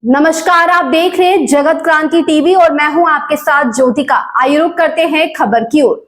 नमस्कार, आप देख रहे हैं जगत क्रांति टीवी और मैं हूं आपके साथ ज्योतिका। आइए रुक करते हैं खबर की ओर।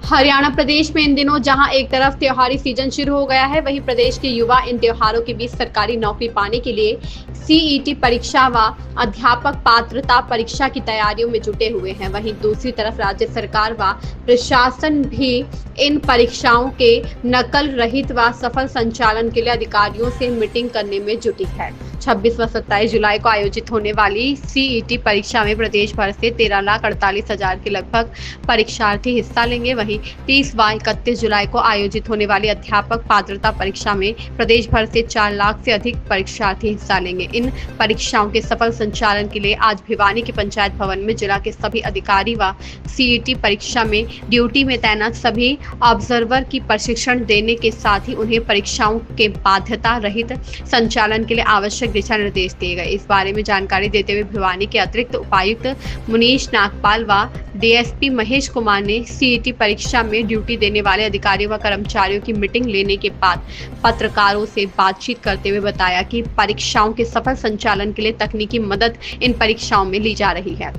हरियाणा प्रदेश में इन दिनों जहां एक तरफ त्योहारी सीजन शुरू हो गया है, वहीं प्रदेश के युवा इन त्योहारों के बीच सरकारी नौकरी पाने के लिए सीईटी परीक्षा व अध्यापक पात्रता परीक्षा की तैयारियों में जुटे हुए हैं। वहीं दूसरी तरफ राज्य सरकार व प्रशासन भी इन परीक्षाओं के नकल रहित व सफल संचालन के लिए अधिकारियों से मीटिंग करने में जुटी है। 26 व 27 जुलाई को आयोजित होने वाली सीईटी परीक्षा में प्रदेश भर से 13,48,000 के लगभग परीक्षार्थी हिस्सा लेंगे। वहीं 30 व 31 जुलाई को आयोजित होने वाली अध्यापक पात्रता परीक्षा में प्रदेश भर से 4 लाख से अधिक परीक्षार्थी हिस्सा लेंगे। इन परीक्षाओं के सफल संचालन के लिए आज भिवानी के पंचायत भवन में जिला के सभी अधिकारी व सीईटी परीक्षा में ड्यूटी में तैनात सभी ऑब्जर्वर की प्रशिक्षण देने के साथ ही उन्हें परीक्षाओं के बाध्यता रहित संचालन के लिए आवश्यक दिशा निर्देश दिए गए। इस बारे में जानकारी देते हुए भिवानी के अतिरिक्त उपायुक्त मुनीश नागपाल व डीएसपी महेश कुमार ने सीईटी परीक्षा में ड्यूटी देने वाले अधिकारियों व कर्मचारियों की मीटिंग लेने के बाद पत्रकारों से बातचीत करते हुए बताया कि परीक्षाओं के सफल संचालन के लिए तकनीकी मदद इन परीक्षाओं में ली जा रही है।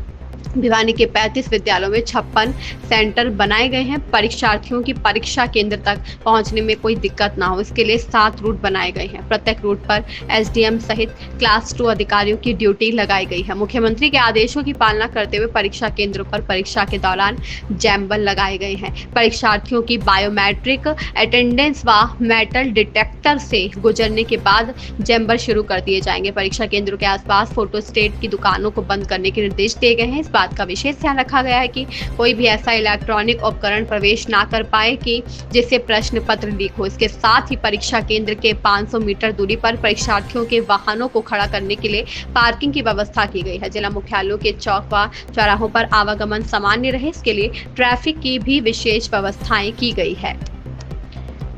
भिवानी के 35 विद्यालयों में 56 सेंटर बनाए गए हैं। परीक्षार्थियों की परीक्षा केंद्र तक पहुंचने में कोई दिक्कत ना हो, इसके लिए 7 रूट बनाए गए हैं। प्रत्येक रूट पर एसडीएम सहित क्लास 2 अधिकारियों की ड्यूटी लगाई गई है। मुख्यमंत्री के आदेशों की पालना करते हुए परीक्षा केंद्रों पर परीक्षा के दौरान जैम्बल लगाए गए हैं। परीक्षार्थियों की बायोमेट्रिक अटेंडेंस व मेटल डिटेक्टर से गुजरने के बाद जैम्बल शुरू कर दिए जाएंगे। परीक्षा केंद्रों के आसपास फोटोस्टेट की दुकानों को बंद करने के निर्देश दिए गए हैं। बात का विशेष ध्यान रखा गया है कि कोई भी ऐसा इलेक्ट्रॉनिक उपकरण प्रवेश ना कर पाए कि जिससे प्रश्न पत्र लीक हो। इसके साथ ही परीक्षा केंद्र के 500 मीटर दूरी पर परीक्षार्थियों के वाहनों को खड़ा करने के लिए पार्किंग की व्यवस्था की गई है। जिला मुख्यालयों के चौक व चौराहों पर आवागमन सामान्य रहे, इसके लिए ट्रैफिक की भी विशेष व्यवस्थाएं की गई है।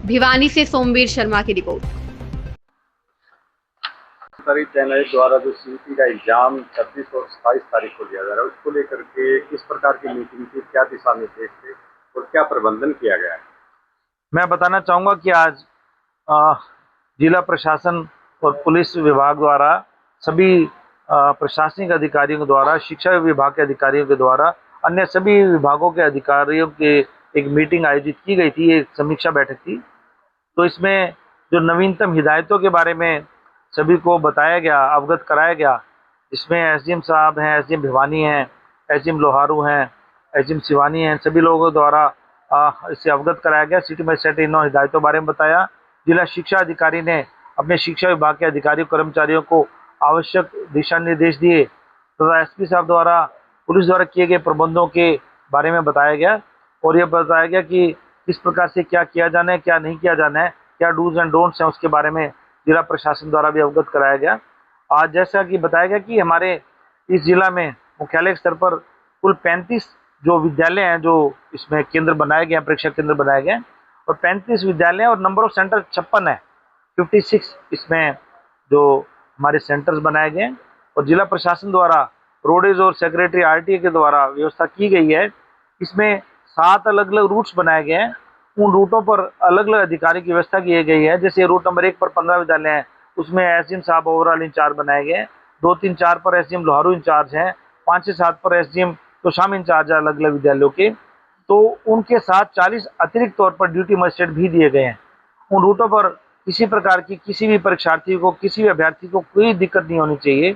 भिवानी से सोमवीर शर्मा की रिपोर्ट। सरकारी चैनल द्वारा जो सीईटी का एग्जाम 26 और 27 तारीख को लिया जा रहा है, उसको लेकर के किस प्रकार की मीटिंग थी, क्या दिशा निर्देश थे और क्या प्रबंधन किया गया है? मैं बताना चाहूँगा कि आज जिला प्रशासन और पुलिस विभाग द्वारा सभी प्रशासनिक अधिकारियों के द्वारा, शिक्षा विभाग के अधिकारियों के द्वारा, अन्य सभी विभागों के अधिकारियों के एक मीटिंग आयोजित की गई थी। एक समीक्षा बैठक थी। तो इसमें जो नवीनतम हिदायतों के बारे में सभी को बताया गया, अवगत कराया गया। इसमें एसडीएम साहब हैं, एसडीएम भिवानी हैं, एसडीएम लोहारू हैं, एसडीएम सिवानी हैं, सभी लोगों द्वारा इससे अवगत कराया गया। सिटी मजिस्ट्रेट इन हिदायतों बारे में बताया। जिला शिक्षा अधिकारी ने अपने शिक्षा विभाग के अधिकारियों कर्मचारियों को आवश्यक दिशा निर्देश दिए तथा एसपी साहब द्वारा पुलिस द्वारा किए गए प्रबंधों के बारे में बताया गया और यह बताया गया कि किस प्रकार से क्या किया जाना है, क्या नहीं किया जाना है, क्या डूज एंड डोंट्स हैं, उसके बारे में जिला प्रशासन द्वारा भी अवगत कराया गया। आज जैसा कि बताया गया कि हमारे इस जिला में मुख्यालय स्तर पर कुल 35 जो विद्यालय हैं, जो इसमें केंद्र बनाए गए हैं, परीक्षा केंद्र बनाए गए हैं और 35 विद्यालय और नंबर ऑफ सेंटर 56 है। 56 इसमें जो हमारे सेंटर्स बनाए गए हैं और जिला प्रशासन द्वारा रोडेज और सेक्रेटरी आरटीए के द्वारा व्यवस्था की गई है। इसमें 7 अलग अलग रूट्स बनाए गए हैं। उन रूटों पर अलग अलग अधिकारी की व्यवस्था की गई है। जैसे रूट नंबर 1 पर 15 विद्यालय हैं, उसमें एसडीएम साहब ओवरऑल इंचार्ज बनाए गए हैं। 2, 3, 4 पर एसडीएम लोहारू इंचार्ज हैं। 5 से 7 पर एसडीएम तो शाम इंचार्ज है अलग अलग विद्यालयों के। तो उनके साथ 40 अतिरिक्त तौर पर ड्यूटी मजिस्ट्रेट भी दिए गए हैं। उन रूटों पर किसी प्रकार की किसी भी परीक्षार्थी को, किसी भी अभ्यर्थी को कोई दिक्कत नहीं होनी चाहिए,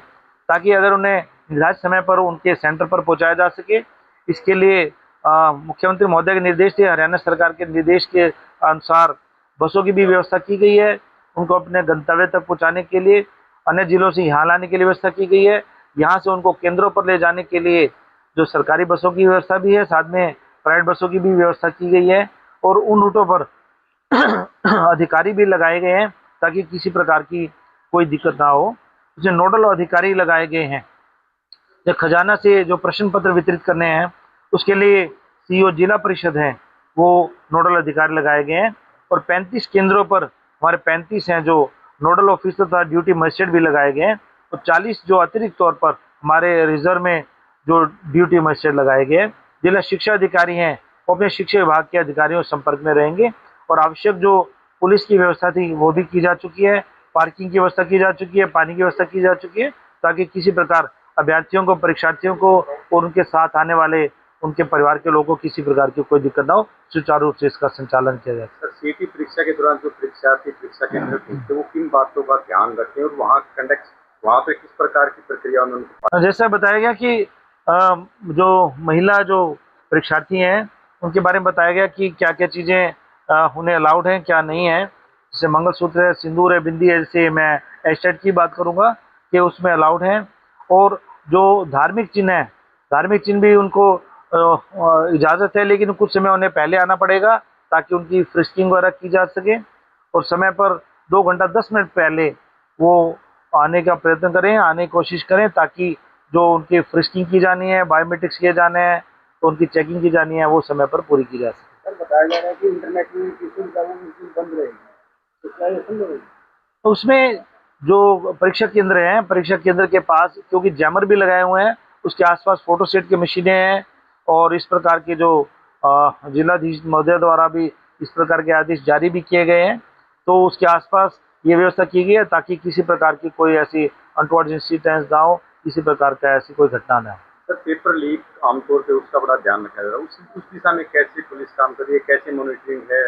ताकि अगर उन्हें निर्धारित समय पर उनके सेंटर पर पहुँचाया जा सके। इसके लिए मुख्यमंत्री महोदय के निर्देश थे, हरियाणा सरकार के निर्देश के अनुसार बसों की भी व्यवस्था की गई है। उनको अपने गंतव्य तक पहुंचाने के लिए अन्य जिलों से यहाँ लाने के लिए व्यवस्था की गई है। यहाँ से उनको केंद्रों पर ले जाने के लिए जो सरकारी बसों की व्यवस्था भी है, साथ में प्राइवेट बसों की भी व्यवस्था की गई है और उन रूटों पर अधिकारी भी लगाए गए हैं ताकि किसी प्रकार की कोई दिक्कत ना हो। उसमें नोडल अधिकारी लगाए गए हैं। जो खजाना से जो प्रश्न पत्र वितरित करने हैं, उसके लिए सीईओ जिला परिषद हैं, वो नोडल अधिकारी लगाए गए हैं और 35 केंद्रों पर हमारे 35 हैं जो नोडल ऑफिसर तथा ड्यूटी मजिस्ट्रेट भी लगाए गए हैं और 40 जो अतिरिक्त तौर पर हमारे रिजर्व में जो ड्यूटी मजिस्ट्रेट लगाए गए हैं। जिला शिक्षा अधिकारी हैं, वो अपने शिक्षा विभाग के अधिकारियों के संपर्क में रहेंगे और आवश्यक जो पुलिस की व्यवस्था थी वो भी की जा चुकी है, पार्किंग की व्यवस्था की जा चुकी है, पानी की व्यवस्था की जा चुकी है ताकि किसी प्रकार अभ्यर्थियों को, परीक्षार्थियों को और उनके साथ आने वाले उनके परिवार के लोगों को किसी प्रकार की कोई दिक्कत ना हो, सुचारू रूप से इसका संचालन किया जाए। सर, सीटी परीक्षा के दौरान जो परीक्षार्थी परीक्षा केंद्र पहुंचते हैं, वो किन बातों का ध्यान रखते हैं और वहाँ पे किस प्रकार की प्रक्रिया उन्होंने? जैसा बताया गया कि जो महिला जो परीक्षार्थी हैं उनके बारे में बताया गया कि क्या क्या चीज़ें उन्हें अलाउड हैं, क्या नहीं है। जैसे मंगलसूत्र है, सिंदूर है, बिंदी है। जैसे मैं एस्टेट की बात करूँगा कि उसमें अलाउड हैं। और जो धार्मिक चिन्ह है, धार्मिक चिन्ह भी उनको इजाज़त है, लेकिन कुछ समय उन्हें पहले आना पड़ेगा ताकि उनकी फ्रिस्किंग वगैरह की जा सके। और समय पर 2 घंटा 10 मिनट पहले वो आने का प्रयत्न करें, आने की कोशिश करें, ताकि जो उनकी फ्रिस्किंग की जानी है, बायोमेट्रिक्स किए जाने हैं, तो उनकी चेकिंग की जानी है, वो समय पर पूरी की जा सके। सर, बताया जा रहा है कि इंटरनेट की सुविधा बंद रहेगी, तो क्या ये संभव है? तो उसमें जो परीक्षा केंद्र हैं, परीक्षा केंद्र के पास क्योंकि जैमर भी लगाए हुए हैं, उसके आसपास फोटो सेट की मशीनें हैं और इस प्रकार के जो जिलाधीश महोदय द्वारा भी इस प्रकार के आदेश जारी भी किए गए हैं, तो उसके आसपास ये व्यवस्था की गई है ताकि किसी प्रकार की कोई ऐसी अनटोवर्ड इंसिडेंट्स ना हो, किसी प्रकार का ऐसी कोई घटना ना हो। सर, पेपर लीक आमतौर पे उसका बड़ा ध्यान रखा जा रहा है, उस दिशा में कैसे पुलिस काम कर रही है, कैसे मॉनिटरिंग है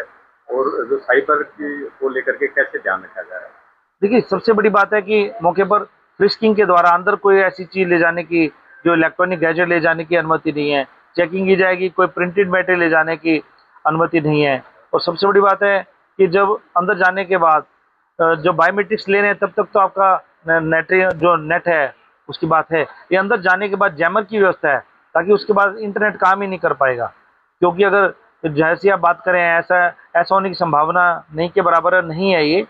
और जो साइबर की को लेकर के कैसे ध्यान रखा जा रहा है? देखिए, सबसे बड़ी बात है कि मौके पर फ्रिस्किंग के द्वारा अंदर कोई ऐसी चीज़ ले जाने की, जो इलेक्ट्रॉनिक गैजेट ले जाने की अनुमति नहीं है। चेकिंग की जाएगी, कोई प्रिंटेड मैटेरियल ले जाने की अनुमति नहीं है। और सबसे बड़ी बात है कि जब अंदर जाने के बाद जो बायोमेट्रिक्स ले रहे हैं, तब तक तो आपका नेट है उसकी बात है। ये अंदर जाने के बाद जैमर की व्यवस्था है ताकि उसके बाद इंटरनेट काम ही नहीं कर पाएगा। क्योंकि अगर जैसी आप बात करें, ऐसा होने की संभावना नहीं के बराबर है, नहीं है ये,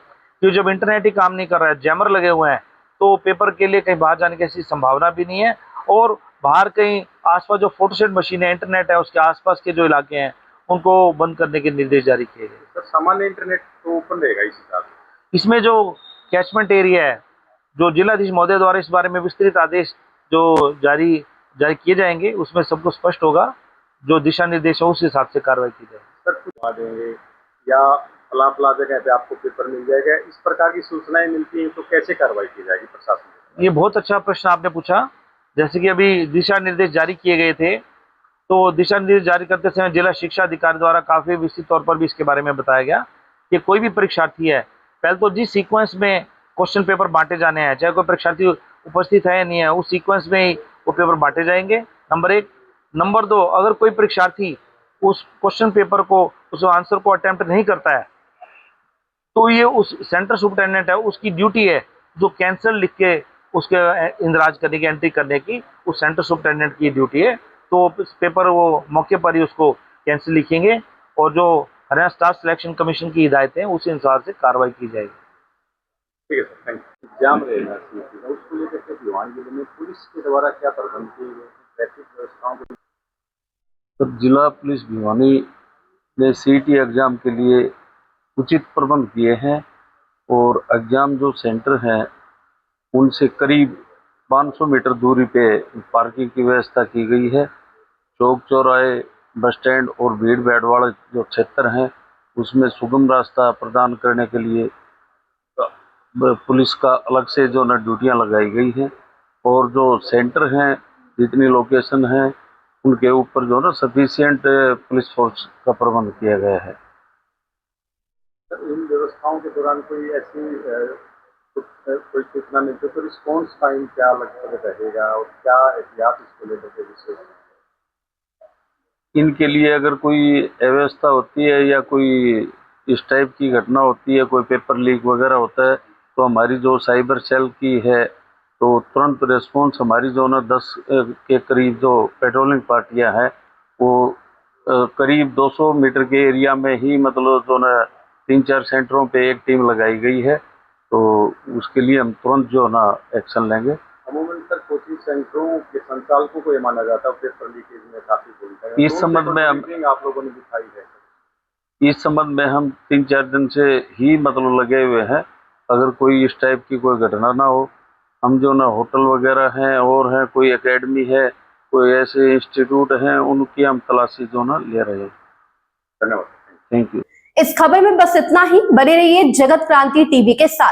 कि जब इंटरनेट ही काम नहीं कर रहा है, जैमर लगे हुए हैं, तो पेपर के लिए कहीं बाहर जाने की ऐसी संभावना भी नहीं है। और बाहर कहीं आसपास जो फोटोसेट मशीन है, इंटरनेट है, उसके आसपास के जो इलाके हैं, उनको बंद करने के निर्देश जारी किए गए। सर, सामान्य इंटरनेट तो ओपन रहेगा इस हिसाब से? इसमें जो कैचमेंट एरिया है, जो जिलाधीश महोदय द्वारा इस बारे में विस्तृत आदेश जो जारी किए जाएंगे, उसमें सबको स्पष्ट होगा, जो दिशा निर्देश है उस हिसाब से कार्रवाई की जाएगी। सर, कुछ आ देंगे या फला जगह पे आपको पेपर मिल जाएगा, इस प्रकार की सूचनाएं मिलती हैं तो कैसे कार्रवाई की जाएगी प्रशासन? ये बहुत अच्छा प्रश्न आपने पूछा। जैसे कि अभी दिशा निर्देश जारी किए गए थे, तो दिशा निर्देश जारी करते समय जिला शिक्षा अधिकारी द्वारा काफ़ी विस्तृत तौर पर भी इसके बारे में बताया गया कि कोई भी परीक्षार्थी है, पहले तो जिस सीक्वेंस में क्वेश्चन पेपर बांटे जाने हैं, चाहे कोई परीक्षार्थी उपस्थित है या नहीं है, उस सीक्वेंस में ही वो पेपर बांटे जाएंगे, नंबर 1। नंबर 2, अगर कोई परीक्षार्थी उस क्वेश्चन पेपर को, उस आंसर को अटेम्प्ट नहीं करता है, तो ये उस सेंटर सुपरिटेंडेंट है, उसकी ड्यूटी है जो कैंसिल लिख के उसके इंदराज करने की, एंट्री करने की, उस सेंटर सुपरिटेंडेंट की ड्यूटी है। तो पेपर वो मौके पर ही उसको कैंसिल लिखेंगे और जो हरियाणा स्टाफ सिलेक्शन कमीशन की हिदायतें हैं उस अनुसार से कार्रवाई की जाएगी। ठीक है सर, थैंक यू। एग्जाम रहेगा उसको लेकर के भिवानी जिले में पुलिस के द्वारा क्या प्रबंध किए गए, ट्रैफिक व्यवस्थाओं को? तो जिला पुलिस भिवानी ने सीटी एग्ज़ाम के लिए उचित प्रबंध किए हैं और एग्ज़ाम जो सेंटर हैं उनसे करीब 500 मीटर दूरी पे पार्किंग की व्यवस्था की गई है। चौक चौराहे, बस स्टैंड और भीड़ भाड़ वाले जो क्षेत्र हैं उसमें सुगम रास्ता प्रदान करने के लिए पुलिस का अलग से जो न ड्यूटियाँ लगाई गई हैं और जो सेंटर हैं, जितनी लोकेशन हैं, उनके ऊपर जो ना सफिशिएंट पुलिस फोर्स का प्रबंध किया गया है। इन व्यवस्थाओं के दौरान कोई ऐसी कोई सूचना मिलती तो रिस्पॉन्स टाइम क्या लगभग रहेगा और क्या एहतियात इसको लेकर के विशेष? इनके लिए अगर कोई अव्यवस्था होती है या कोई इस टाइप की घटना होती है, कोई पेपर लीक वगैरह होता है, तो हमारी जो साइबर सेल की है तो तुरंत रिस्पॉन्स हमारी जो ना 10 के करीब जो पेट्रोलिंग पार्टियां हैं वो करीब 200 मीटर के एरिया में ही मतलब जो ना 3-4 सेंटरों पे एक टीम लगाई गई है, तो उसके लिए हम तुरंत जो ना एक्शन लेंगे। अमूमन सर कोचिंग सेंटरों के संचालकों को ये माना जाता है पेपर लीकेज में काफी भूमिका है। इस संबंध में आप लोगों ने दिखाई है, इस संबंध में हम 3-4 दिन से ही मतलब लगे हुए हैं। अगर कोई इस टाइप की कोई घटना ना हो, हम जो ना होटल वगैरह हैं और हैं, कोई एकेडमी है, कोई ऐसे इंस्टीट्यूट हैं, उनकी हम तलाशी जो ना ले रहे हैं। धन्यवाद, थैंक यू। इस खबर में बस इतना ही। बने रहिए जगत क्रांति टीवी के साथ।